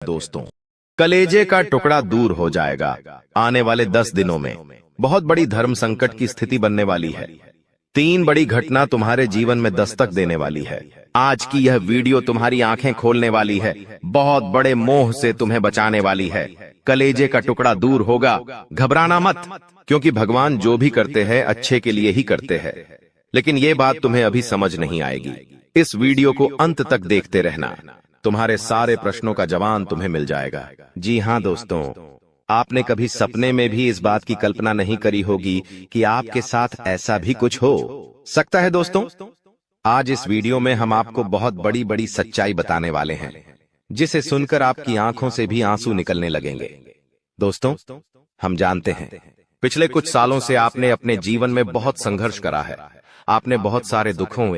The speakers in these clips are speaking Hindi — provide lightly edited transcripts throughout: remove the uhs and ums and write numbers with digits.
दोस्तों, कलेजे का टुकड़ा दूर हो जाएगा। आने वाले 10 दिनों में बहुत बड़ी धर्म संकट की स्थिति बनने वाली है। 3 बड़ी घटना तुम्हारे जीवन में दस्तक देने वाली है। आज की यह वीडियो तुम्हारी आंखें खोलने वाली है, बहुत बड़े मोह से तुम्हें बचाने वाली है। कलेजे का टुकड़ा दूर होगा, घबराना मत, क्योंकि भगवान जो भी करते हैं अच्छे के लिए ही करते हैं। लेकिन ये बात तुम्हें अभी समझ नहीं आएगी। इस वीडियो को अंत तक देखते रहना, तुम्हारे सारे प्रश्नों का जवाब तुम्हें मिल जाएगा। जी हाँ दोस्तों, आपने कभी सपने में भी इस बात की कल्पना नहीं करी होगी कि आपके साथ ऐसा भी कुछ हो सकता है। दोस्तों, आज इस वीडियो में हम आपको बहुत बड़ी बड़ी सच्चाई बताने वाले हैं, जिसे सुनकर आपकी आंखों से भी आंसू निकलने लगेंगे। दोस्तों, हम जानते हैं पिछले कुछ सालों से आपने अपने जीवन में बहुत संघर्ष करा है। आपने बहुत सारे दुखों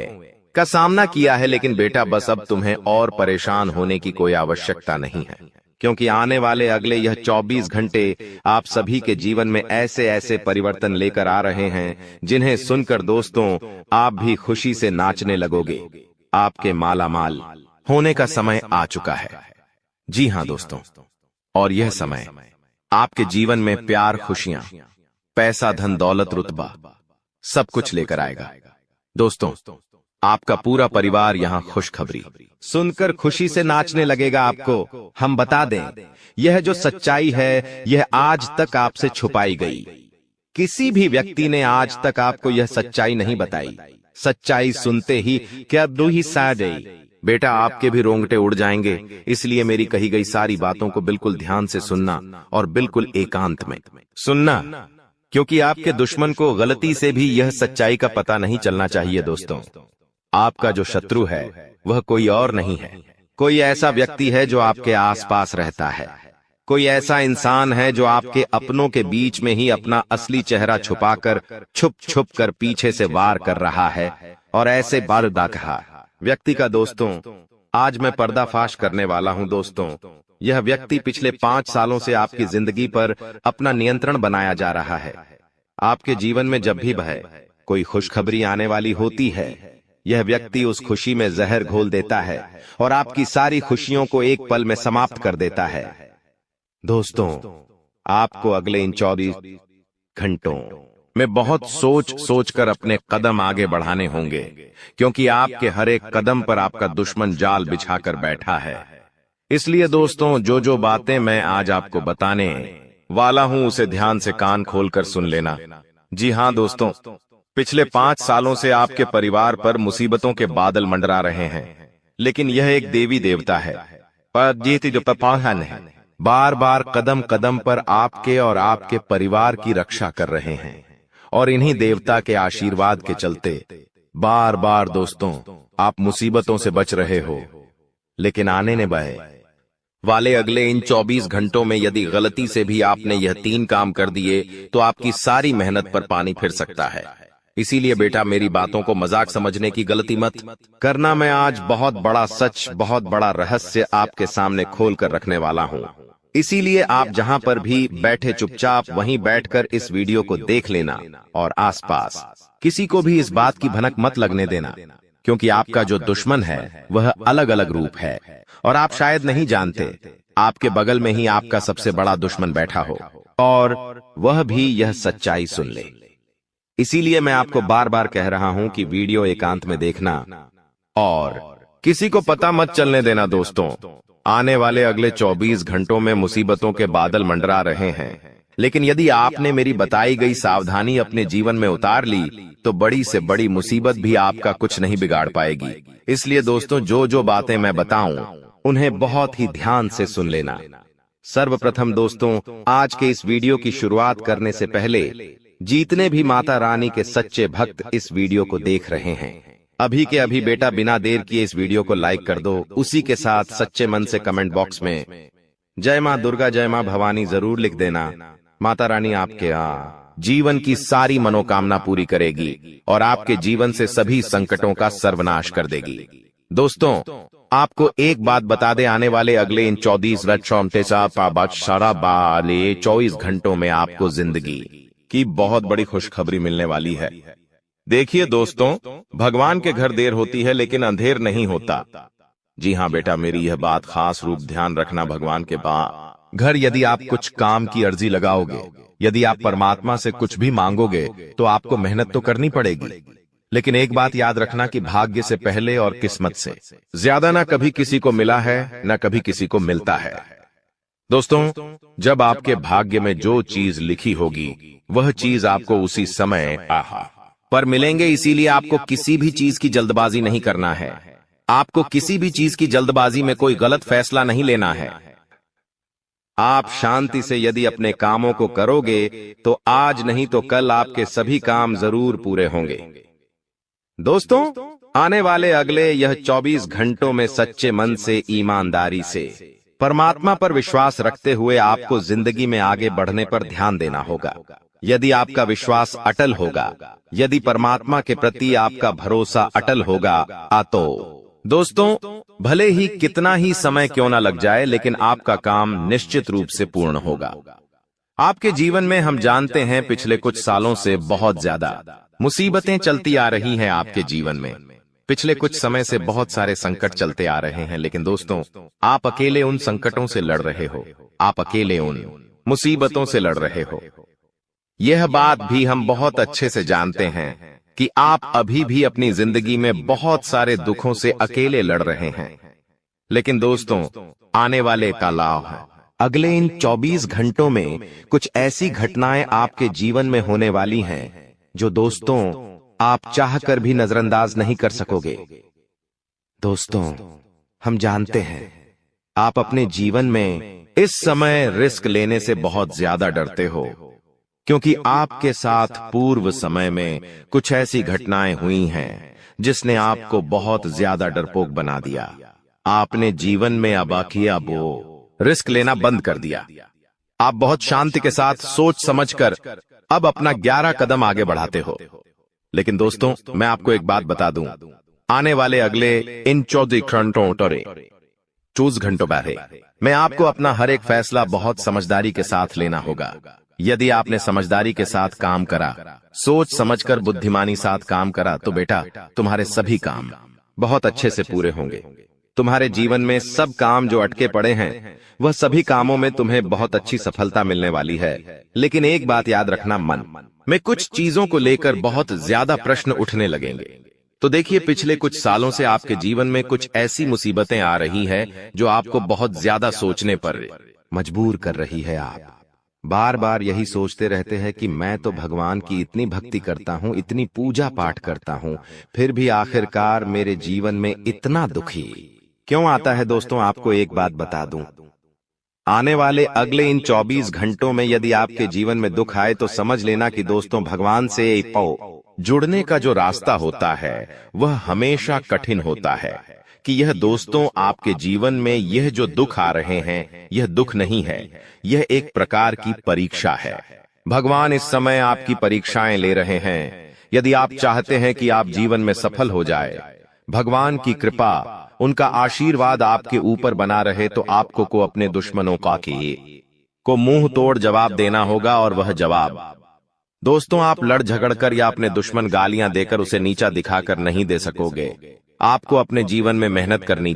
का सामना किया है, लेकिन बेटा बस अब तुम्हें और परेशान होने की कोई आवश्यकता नहीं है, क्योंकि आने वाले अगले यह 24 घंटे आप सभी के जीवन में ऐसे ऐसे परिवर्तन लेकर आ रहे हैं जिन्हें सुनकर दोस्तों आप भी खुशी से नाचने लगोगे। आपके मालामाल होने का समय आ चुका है। जी हाँ दोस्तों, और यह समय आपके जीवन में प्यार, खुशियां, पैसा, धन दौलत, रुतबा सब कुछ लेकर आएगा। दोस्तों, आपका पूरा परिवार यहाँ खुशखबरी सुनकर खुशी से नाचने लगेगा। आपको हम बता दें, यह जो सच्चाई है यह आज तक आपसे छुपाई गई। किसी भी व्यक्ति ने आज तक आपको यह सच्चाई नहीं बताई। सच्चाई सुनते ही क्या रूही सा गई। बेटा, आपके भी रोंगटे उड़ जाएंगे, इसलिए मेरी कही गई सारी बातों को बिल्कुल ध्यान से सुनना और बिल्कुल एकांत में सुनना, क्योंकि आपके दुश्मन को गलती से भी यह सच्चाई का पता नहीं चलना चाहिए। दोस्तों, आपका जो शत्रु है वह कोई और नहीं है, कोई ऐसा व्यक्ति है जो आपके आसपास रहता है। कोई ऐसा इंसान है जो आपके अपनों के बीच में ही अपना असली चेहरा छुपाकर छुप छुप कर पीछे से वार कर रहा है। और ऐसे बारदाखा व्यक्ति का दोस्तों आज मैं पर्दाफाश करने वाला हूं। दोस्तों, यह व्यक्ति पिछले 5 सालों से आपकी जिंदगी पर अपना नियंत्रण बनाया जा रहा है। आपके जीवन में जब भी कोई खुशखबरी आने वाली होती है, यह व्यक्ति उस खुशी में जहर घोल देता है और आपकी सारी खुशियों को एक पल में समाप्त कर देता है। दोस्तों, आपको अगले इन 24 घंटों में बहुत सोच कर अपने कदम आगे बढ़ाने होंगे, क्योंकि आपके हर एक कदम पर आपका दुश्मन जाल बिछाकर बैठा है। इसलिए दोस्तों, जो बातें मैं आज आपको बताने वाला हूं उसे ध्यान से कान खोलकर सुन लेना। जी हाँ दोस्तों, पिछले 5 सालों से आपके परिवार पर मुसीबतों के बादल मंडरा रहे हैं, लेकिन यह एक देवी देवता है पर जीती जो पपाहन है, बार बार कदम कदम पर आपके और आपके परिवार की रक्षा कर रहे हैं। और इन्हीं देवता के आशीर्वाद के चलते बार बार दोस्तों आप मुसीबतों से बच रहे हो। लेकिन आने वाले अगले इन 24 घंटों में यदि गलती से भी आपने यह 3 काम कर दिए तो आपकी सारी मेहनत पर पानी फिर सकता है। इसीलिए बेटा, मेरी बातों को मजाक समझने की गलती मत करना। मैं आज बहुत बड़ा सच, बहुत बड़ा रहस्य आपके सामने खोल कर रखने वाला हूं। इसीलिए आप जहां पर भी बैठे चुपचाप वहीं बैठकर इस वीडियो को देख लेना और आसपास किसी को भी इस बात की भनक मत लगने देना, क्योंकि आपका जो दुश्मन है वह अलग अलग रूप है और आप शायद नहीं जानते आपके बगल में ही आपका सबसे बड़ा दुश्मन बैठा हो और वह भी यह सच्चाई सुन ले। इसीलिए मैं आपको बार बार कह रहा हूं कि वीडियो एकांत में देखना और किसी को पता मत चलने देना। दोस्तों, आने वाले अगले 24 घंटों में मुसीबतों के बादल मंडरा रहे हैं, लेकिन यदि आपने मेरी बताई गई सावधानी अपने जीवन में उतार ली तो बड़ी से बड़ी मुसीबत भी आपका कुछ नहीं बिगाड़ पाएगी। इसलिए दोस्तों, जो बातें मैं बताऊं उन्हें बहुत ही ध्यान से सुन लेना। सर्वप्रथम दोस्तों, आज के इस वीडियो की शुरुआत करने से पहले जितने भी माता रानी के सच्चे भक्त इस वीडियो को देख रहे हैं, अभी के अभी बेटा बिना देर किए इस वीडियो को लाइक कर दो। उसी के साथ सच्चे मन से कमेंट बॉक्स में जय मां दुर्गा, जय मां भवानी जरूर लिख देना। माता रानी आपके जीवन की सारी मनोकामना पूरी करेगी और आपके जीवन से सभी संकटों का सर्वनाश कर देगी। दोस्तों, आपको एक बात बता दे, आने वाले अगले इन 24 घंटों में आपको जिंदगी की बहुत बड़ी खुशखबरी मिलने वाली है। देखिए दोस्तों, भगवान के घर देर होती है लेकिन अंधेर नहीं होता। जी हाँ बेटा, मेरी यह बात खास रूप ध्यान रखना। भगवान के बाद घर यदि आप कुछ काम की अर्जी लगाओगे, यदि आप परमात्मा से कुछ भी मांगोगे तो आपको मेहनत तो करनी पड़ेगी, लेकिन एक बात याद रखना कि भाग्य से पहले और किस्मत से ज्यादा ना कभी किसी को मिला है, ना कभी किसी को मिलता है। दोस्तों, जब आपके भाग्य में जो चीज लिखी होगी वह चीज आपको उसी समय पर मिलेंगे। इसीलिए आपको किसी भी चीज की जल्दबाजी नहीं करना है। आपको किसी भी चीज की जल्दबाजी में कोई गलत फैसला नहीं लेना है। आप शांति से यदि अपने कामों को करोगे तो आज नहीं तो कल आपके सभी काम जरूर पूरे होंगे। दोस्तों, आने वाले अगले यह 24 घंटों में सच्चे मन से, ईमानदारी से, परमात्मा पर विश्वास रखते हुए आपको जिंदगी में आगे बढ़ने पर ध्यान देना होगा। यदि आपका विश्वास अटल होगा, यदि परमात्मा के प्रति आपका भरोसा अटल होगा, तो दोस्तों, भले ही कितना ही समय क्यों ना लग जाए, लेकिन आपका काम निश्चित रूप से पूर्ण होगा। आपके जीवन में हम जानते हैं पिछले कुछ सालों से बहुत ज्यादा मुसीबतें चलती आ रही हैं। आपके जीवन में पिछले कुछ समय से बहुत सारे संकट चलते आ रहे हैं, लेकिन दोस्तों, आप अकेले उन संकटों से लड़ रहे हो। आप अकेले उन मुसीबतों से लड़ रहे हो। यह बात भी हम बहुत अच्छे से जानते हैं कि आप अभी भी अपनी जिंदगी में बहुत सारे दुखों से अकेले लड़ रहे हैं। लेकिन दोस्तों, आने वाले का लाभ है। अगले इन 24 घंटों में कुछ ऐसी घटनाएं आपके जीवन में होने वाली हैं जो दोस्तों आप चाहकर भी नजरअंदाज नहीं कर सकोगे। दोस्तों, हम जानते हैं आप अपने जीवन में इस समय रिस्क लेने से बहुत ज्यादा डरते हो, क्योंकि आपके साथ पूर्व समय में कुछ ऐसी घटनाएं हुई हैं जिसने आपको बहुत ज्यादा डरपोक बना दिया। आपने जीवन में रिस्क लेना बंद कर दिया। आप बहुत शांति के साथ सोच समझकर अब अपना 11 कदम आगे बढ़ाते हो। लेकिन दोस्तों, मैं आपको एक बात बता दूं, आने वाले अगले इन 24 घंटों बारे में आपको अपना हर एक फैसला बहुत समझदारी के साथ लेना होगा। यदि आपने समझदारी के साथ काम करा, सोच समझकर बुद्धिमानी साथ काम करा, तो बेटा तुम्हारे सभी काम बहुत अच्छे से पूरे होंगे। तुम्हारे जीवन में सब काम जो अटके पड़े हैं, वह सभी कामों में तुम्हें बहुत अच्छी सफलता मिलने वाली है। लेकिन एक बात याद रखना, मन में कुछ चीजों को लेकर बहुत ज्यादा प्रश्न उठने लगेंगे। तो देखिए, पिछले कुछ सालों से आपके जीवन में कुछ ऐसी मुसीबतें आ रही है जो आपको बहुत ज्यादा सोचने पर मजबूर कर रही है। आप बार बार यही सोचते रहते हैं कि मैं तो भगवान की इतनी भक्ति करता हूँ, इतनी पूजा पाठ करता हूँ, फिर भी आखिरकार मेरे जीवन में इतना दुखी क्यों आता है। दोस्तों, आपको एक बात बता दूं, आने वाले अगले इन 24 घंटों में यदि आपके जीवन में दुख आए तो समझ लेना कि दोस्तों, भगवान से जुड़ने का जो रास्ता होता है वह हमेशा कठिन होता है। कि यह दोस्तों, आपके जीवन में यह जो दुख आ रहे हैं, यह दुख नहीं है, यह एक प्रकार की परीक्षा है। भगवान इस समय आपकी परीक्षाएं ले रहे हैं। यदि आप चाहते हैं कि आप जीवन में सफल हो जाए, भगवान की कृपा, उनका आशीर्वाद आपके ऊपर बना रहे, तो आपको को अपने दुश्मनों को मुंह तोड़ जवाब देना होगा। और वह जवाब दोस्तों, आप लड़ झगड़कर या अपने दुश्मन गालियां देकर उसे नीचा दिखाकर नहीं दे सकोगे। आपको अपने जीवन में मेहनत करनी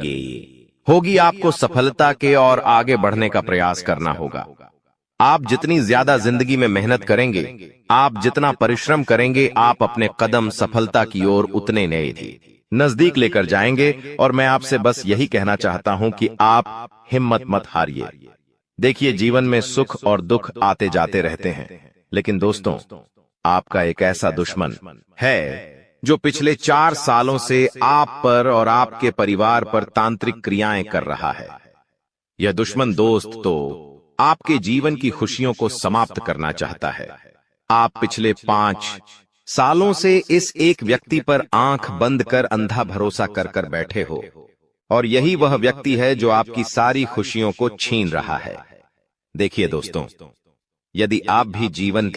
होगी। आपको सफलता के और आगे बढ़ने का प्रयास करना होगा। आप जितनी ज्यादा जिंदगी में मेहनत करेंगे, आप जितना परिश्रम करेंगे, आप अपने कदम सफलता की ओर उतने नजदीक लेकर जाएंगे। और मैं आपसे बस यही कहना चाहता हूं कि आप हिम्मत मत हारिए। देखिए, जीवन में सुख और दुख आते जाते रहते हैं, लेकिन दोस्तों, आपका एक ऐसा दुश्मन है जो पिछले 4 सालों से आप पर और आपके परिवार पर तांत्रिक क्रियाएं कर रहा है। यह दुश्मन दोस्त तो आपके जीवन की खुशियों को समाप्त करना चाहता है। आप पिछले 5 सालों से इस एक व्यक्ति पर आंख बंद कर अंधा भरोसा कर कर बैठे हो, और यही वह व्यक्ति है जो आपकी सारी खुशियों को छीन रहा है। देखिए दोस्तों, यदि आप भी जीवन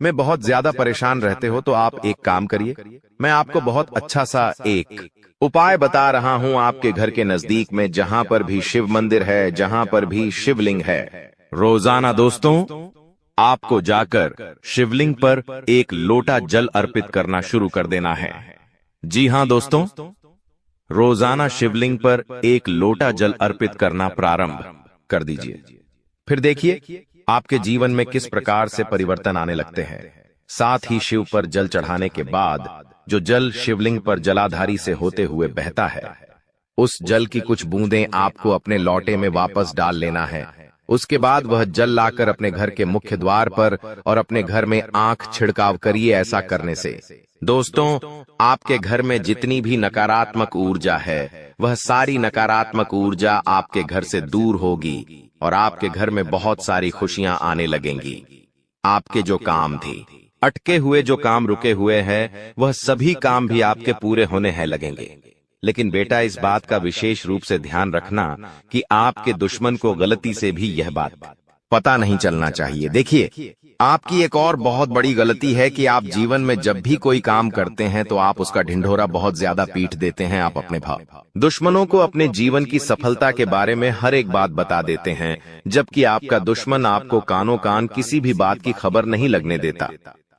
में बहुत ज्यादा परेशान रहते हो तो आप एक काम करिए। मैं आपको बहुत अच्छा सा एक उपाय बता रहा हूं। आपके घर के नजदीक में जहां पर भी शिव मंदिर है, जहां पर भी शिवलिंग है, रोजाना दोस्तों आपको जाकर शिवलिंग पर एक लोटा जल अर्पित करना शुरू कर देना है। जी हां दोस्तों, रोजाना शिवलिंग पर एक लोटा जल अर्पित करना प्रारंभ कर दीजिए। फिर देखिए आपके जीवन में किस प्रकार से परिवर्तन आने लगते हैं। साथ ही शिव पर जल चढ़ाने के बाद जो जल शिवलिंग पर जलाधारी से होते हुए बहता है, उस जल की कुछ बूंदें आपको अपने लोटे में वापस डाल लेना है। उसके बाद वह जल लाकर अपने घर के मुख्य द्वार पर और अपने घर में आंख छिड़काव करिए। ऐसा करने से दोस्तों, आपके घर में जितनी भी नकारात्मक ऊर्जा है, वह सारी नकारात्मक ऊर्जा आपके घर से दूर होगी और आपके घर में बहुत सारी खुशियां आने लगेंगी। आपके जो काम थे, अटके हुए जो काम रुके हुए हैं, वह सभी काम भी आपके पूरे होने हैं लगेंगे। लेकिन बेटा, इस बात का विशेष रूप से ध्यान रखना कि आपके दुश्मन को गलती से भी यह बात पता नहीं चलना चाहिए। देखिए, आपकी एक और बहुत बड़ी गलती है कि आप जीवन में जब भी कोई काम करते हैं तो आप उसका ढिंढोरा बहुत ज्यादा पीट देते हैं। आप अपने दुश्मनों को अपने जीवन की सफलता के बारे में हर एक बात बता देते हैं, जबकि आपका दुश्मन आपको कानों कान किसी भी बात की खबर नहीं लगने देता।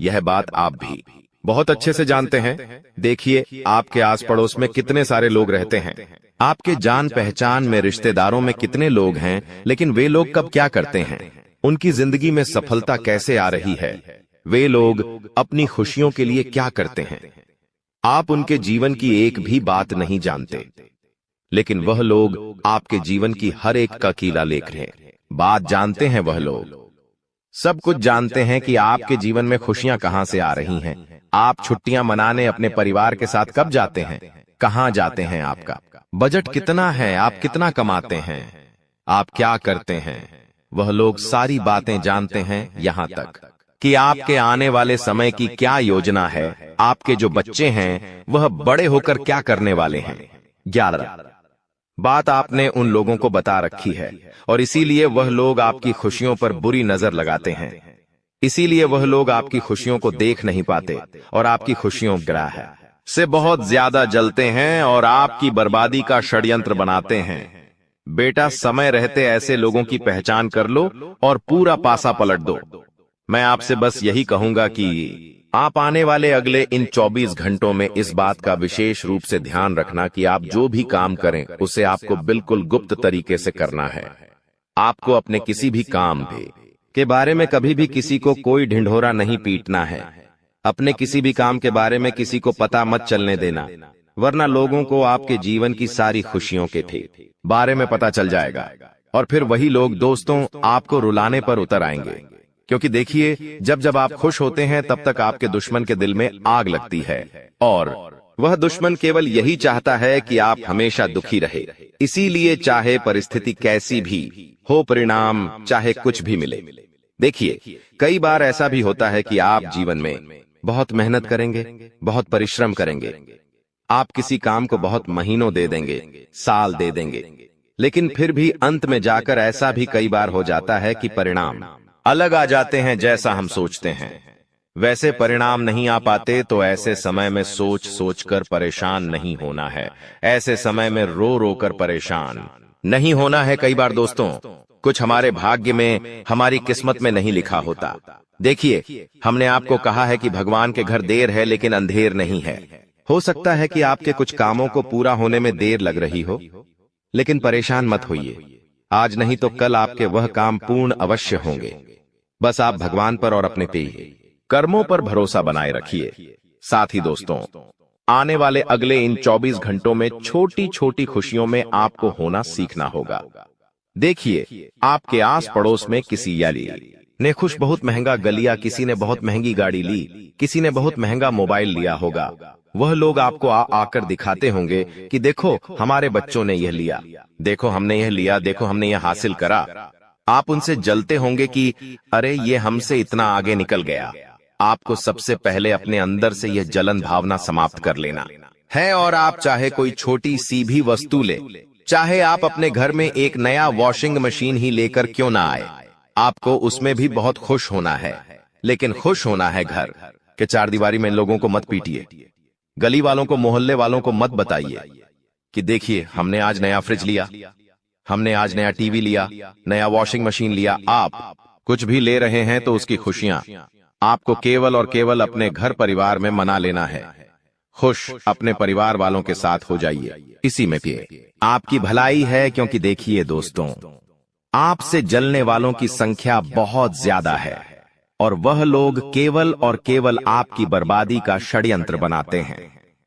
यह बात आप भी बहुत अच्छे से जानते हैं। देखिए, आपके आस पड़ोस में कितने सारे लोग रहते हैं, आपके जान पहचान में रिश्तेदारों में कितने लोग हैं, लेकिन वे लोग कब क्या करते हैं, उनकी जिंदगी में सफलता कैसे आ रही है, वे लोग अपनी खुशियों के लिए क्या करते हैं, आप उनके जीवन की एक भी बात नहीं जानते। लेकिन वह लोग आपके जीवन की हर एक का कीला लेख रहे हैं। बात जानते हैं, वह लोग सब कुछ जानते हैं कि आपके जीवन में खुशियां कहां से आ रही हैं। आप छुट्टियां मनाने अपने परिवार के साथ कब जाते हैं, कहां जाते हैं, आपका बजट कितना है, आप कितना कमाते हैं, आप क्या करते हैं, वह लोग सारी बातें जानते हैं। यहां तक कि आपके आने वाले समय की क्या योजना है, आपके जो बच्चे हैं वह बड़े होकर क्या करने वाले हैं। 11 बात आपने उन लोगों को बता रखी है और इसीलिए वह लोग आपकी खुशियों पर बुरी नजर लगाते हैं। इसीलिए वह लोग आपकी खुशियों को देख नहीं पाते और आपकी खुशियों ग्रह से बहुत ज्यादा जलते हैं और आपकी बर्बादी का षड्यंत्र बनाते हैं। बेटा, समय रहते ऐसे लोगों की पहचान कर लो और पूरा पासा पलट दो। मैं आपसे बस यही कहूंगा कि आप आने वाले अगले इन 24 घंटों में इस बात का विशेष रूप से ध्यान रखना कि आप जो भी काम करें उसे आपको बिल्कुल गुप्त तरीके से करना है। आपको अपने किसी भी काम के बारे में कभी भी किसी को कोई ढिंढोरा नहीं पीटना है। अपने किसी भी काम के बारे में किसी को पता मत चलने देना, वरना लोगों को आपके जीवन की सारी खुशियों के बारे में पता चल जाएगा और फिर वही लोग दोस्तों आपको रुलाने पर उतर आएंगे। क्योंकि देखिए, जब जब आप खुश होते हैं तब तक आपके दुश्मन के दिल में आग लगती है और वह दुश्मन केवल यही चाहता है कि आप हमेशा दुखी रहे। इसीलिए चाहे परिस्थिति कैसी भी हो, परिणाम चाहे कुछ भी मिले। देखिए, कई बार ऐसा भी होता है कि आप जीवन में बहुत मेहनत करेंगे, बहुत परिश्रम करेंगे, आप किसी काम को बहुत महीनों दे देंगे, साल दे देंगे, लेकिन फिर भी अंत में जाकर ऐसा भी कई बार हो जाता है कि परिणाम अलग आ जाते हैं। जैसा हम सोचते हैं वैसे परिणाम नहीं आ पाते। तो ऐसे समय में सोच सोच कर परेशान नहीं होना है, ऐसे समय में रो रो कर परेशान नहीं होना है। कई बार दोस्तों, कुछ हमारे भाग्य में, हमारी किस्मत में नहीं लिखा होता। देखिए, हमने आपको कहा है कि भगवान के घर देर है लेकिन अंधेर नहीं है। हो सकता है कि आपके कुछ कामों को पूरा होने में देर लग रही हो, लेकिन परेशान मत होइए। आज नहीं तो कल आपके वह काम पूर्ण अवश्य होंगे। बस आप भगवान पर और अपने कर्मों पर भरोसा बनाए रखिए। साथ ही दोस्तों, आने वाले अगले इन 24 घंटों में छोटी छोटी खुशियों में आपको होना सीखना होगा। देखिए, आपके आस पड़ोस में किसी याली ने कुछ बहुत महंगा गलिया, किसी ने बहुत महंगी गाड़ी ली, किसी ने बहुत महंगा मोबाइल लिया होगा। वह लोग आपको आकर दिखाते होंगे कि देखो हमारे बच्चों ने यह लिया, देखो हमने यह लिया, देखो हमने यह हासिल करा। आप उनसे जलते होंगे कि अरे ये हमसे इतना आगे निकल गया। आपको सबसे पहले अपने अंदर से यह जलन भावना समाप्त कर लेना है और आप चाहे कोई छोटी सी भी वस्तु ले, चाहे आप अपने घर में एक नया वॉशिंग मशीन ही लेकर क्यों ना आए, आपको उसमें भी बहुत खुश होना है। लेकिन खुश होना है घर के चार दीवारी में। लोगों को मत पीटिए, गली वालों को, मोहल्ले वालों को मत बताइए कि देखिए हमने आज नया फ्रिज लिया, हमने आज नया टीवी लिया, नया वॉशिंग मशीन लिया। आप कुछ भी ले रहे हैं तो उसकी खुशियां आपको केवल और केवल अपने घर परिवार में मना लेना है। खुश अपने परिवार वालों के साथ हो जाइए, इसी में पिए। आपकी भलाई है, क्योंकि देखिए दोस्तों, आपसे जलने वालों की संख्या बहुत ज्यादा है और वह लोग केवल और केवल आपकी बर्बादी का षड्यंत्र बनाते हैं।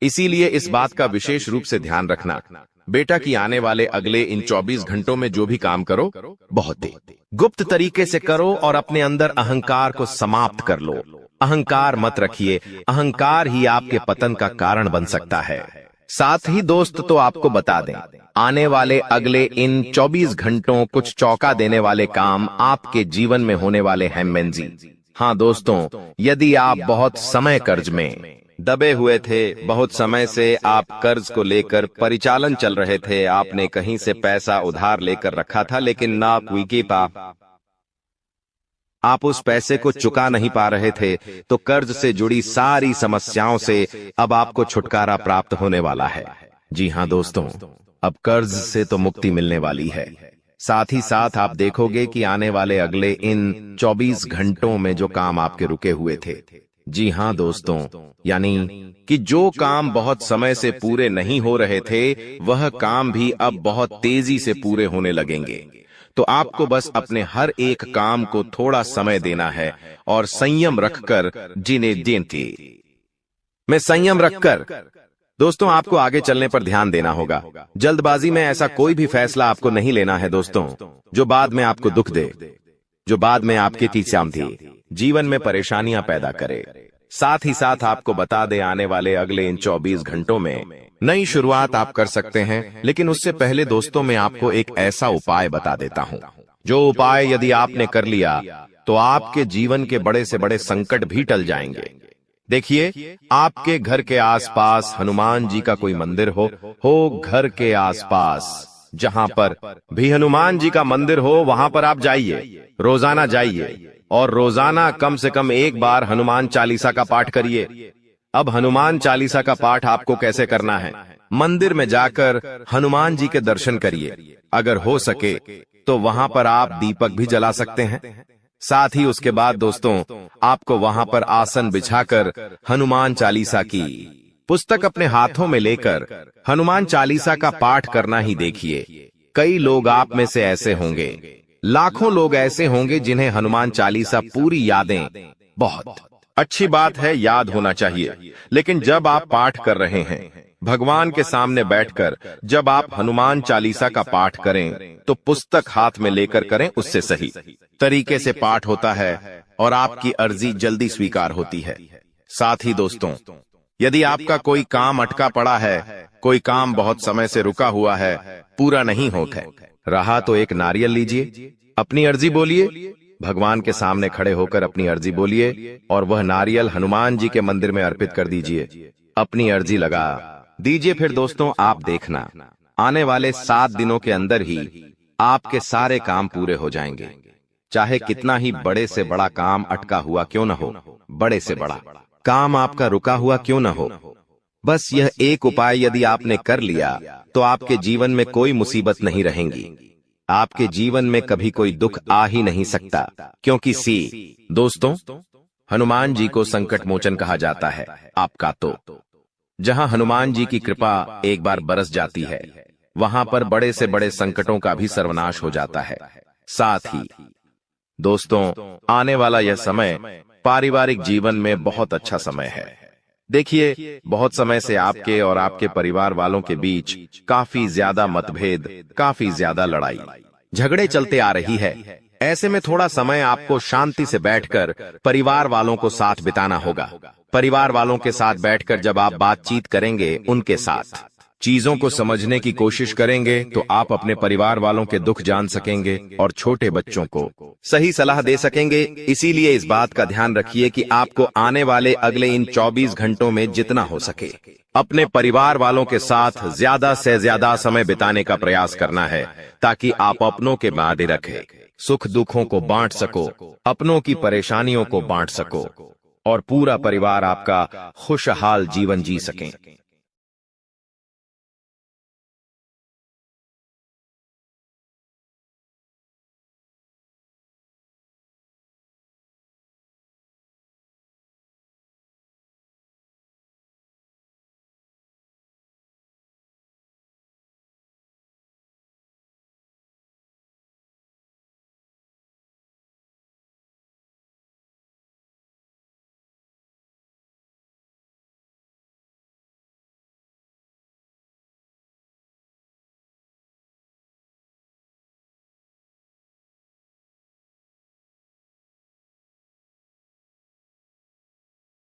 इसीलिए इस बात का विशेष रूप से ध्यान रखना बेटा कि आने वाले अगले इन 24 घंटों में जो भी काम करो, बहुत ही गुप्त तरीके से करो और अपने अंदर अहंकार को समाप्त कर लो। अहंकार मत रखिए, अहंकार ही आपके पतन का कारण बन सकता है। साथ ही दोस्त तो आपको बता दें, आने वाले अगले इन 24 घंटों कुछ चौंका देने वाले काम आपके जीवन में होने वाले हैं मेंजी। हाँ दोस्तों, यदि आप बहुत समय कर्ज में दबे हुए थे, बहुत समय से आप कर्ज को लेकर परिचालन चल रहे थे, आपने कहीं से पैसा उधार लेकर रखा था, लेकिन ना क्विकी आप उस पैसे को चुका नहीं पा रहे थे, तो कर्ज से जुड़ी सारी समस्याओं से अब आपको छुटकारा प्राप्त होने वाला है। जी हाँ दोस्तों, अब कर्ज से तो मुक्ति मिलने वाली है। साथ ही साथ आप देखोगे कि आने वाले अगले इन 24 घंटों में जो काम आपके रुके हुए थे, जी हाँ दोस्तों, यानी कि जो काम बहुत समय से पूरे नहीं हो रहे थे, वह काम भी अब बहुत तेजी से पूरे होने लगेंगे। तो आपको बस अपने हर एक काम को थोड़ा समय देना है और संयम रखकर जिन्हें देंगे में संयम रखकर दोस्तों आपको आगे चलने पर ध्यान देना होगा। जल्दबाजी में ऐसा कोई भी फैसला आपको नहीं लेना है दोस्तों, जो बाद में आपको दुख दे, जो बाद में आपके जीवन में परेशानियां पैदा करे। साथ ही साथ आपको बता दे, आने वाले अगले इन 24 घंटों में नई शुरुआत आप कर सकते हैं, लेकिन उससे पहले दोस्तों मैं आपको एक ऐसा उपाय बता देता हूं, जो उपाय यदि आपने कर लिया तो आपके जीवन के बड़े से बड़े संकट भी टल जाएंगे। देखिए, आपके घर के आसपास हनुमान जी का कोई मंदिर हो घर के आसपास जहां पर भी हनुमान जी का मंदिर हो, वहां पर आप जाइए, रोजाना जाइए और रोजाना कम से कम एक बार हनुमान चालीसा का पाठ करिए। अब हनुमान चालीसा का पाठ आपको कैसे करना है? मंदिर में जाकर हनुमान जी के दर्शन करिए। अगर हो सके तो वहां पर आप दीपक भी जला सकते हैं। साथ ही उसके बाद दोस्तों आपको वहां पर आसन बिछाकर हनुमान चालीसा की पुस्तक अपने हाथों में लेकर हनुमान चालीसा का पाठ करना ही देखिए। कई लोग आप में से ऐसे होंगे, लाखों लोग ऐसे होंगे जिन्हें हनुमान चालीसा पूरी यादें, बहुत अच्छी बात है, याद होना चाहिए। लेकिन जब आप पाठ कर रहे हैं भगवान के सामने बैठकर, जब आप हनुमान चालीसा का पाठ करें तो पुस्तक हाथ में लेकर करें, उससे सही तरीके से पाठ होता है और आपकी अर्जी जल्दी स्वीकार होती है। साथ ही दोस्तों, यदि आपका कोई काम अटका पड़ा है, कोई काम बहुत समय से रुका हुआ है, पूरा नहीं होता रहा, तो एक नारियल लीजिए, अपनी अर्जी बोलिए, भगवान के सामने खड़े होकर अपनी अर्जी बोलिए और वह नारियल हनुमान जी के मंदिर में अर्पित कर दीजिए। अपनी अर्जी लगा दीजिए। फिर दोस्तों आप देखना, आने वाले 7 दिनों के अंदर ही आपके सारे काम पूरे हो जाएंगे। चाहे कितना ही बड़े से बड़ा काम अटका हुआ क्यों न हो, बड़े से बड़ा काम आपका रुका हुआ क्यों न हो, बस यह एक उपाय यदि आपने कर लिया तो आपके जीवन में कोई मुसीबत नहीं रहेंगी। आपके जीवन में कभी कोई दुख आ ही नहीं सकता, क्योंकि दोस्तों हनुमान जी को संकट मोचन कहा जाता है। आपका तो जहां हनुमान जी की कृपा एक बार बरस जाती है, वहां पर बड़े से बड़े संकटों का भी सर्वनाश हो जाता है। साथ ही दोस्तों आने वाला यह समय पारिवारिक जीवन में बहुत अच्छा समय है। देखिए, बहुत समय से आपके और आपके परिवार वालों के बीच काफी ज्यादा मतभेद, काफी ज्यादा लड़ाई झगड़े चलते आ रही है। ऐसे में थोड़ा समय आपको शांति से बैठकर परिवार वालों को साथ बिताना होगा। परिवार वालों के साथ बैठकर जब आप बातचीत करेंगे, उनके साथ चीजों को समझने की कोशिश करेंगे, तो आप अपने परिवार वालों के दुख जान सकेंगे और छोटे बच्चों को सही सलाह दे सकेंगे। इसीलिए इस बात का ध्यान रखिए कि आपको आने वाले अगले इन 24 घंटों में जितना हो सके अपने परिवार वालों के साथ ज्यादा से ज्यादा समय बिताने का प्रयास करना है, ताकि आप अपनों के मादे रखें, सुख दुखों को बांट सको, अपनों की परेशानियों को बांट सको और पूरा परिवार आपका खुशहाल जीवन जी सके।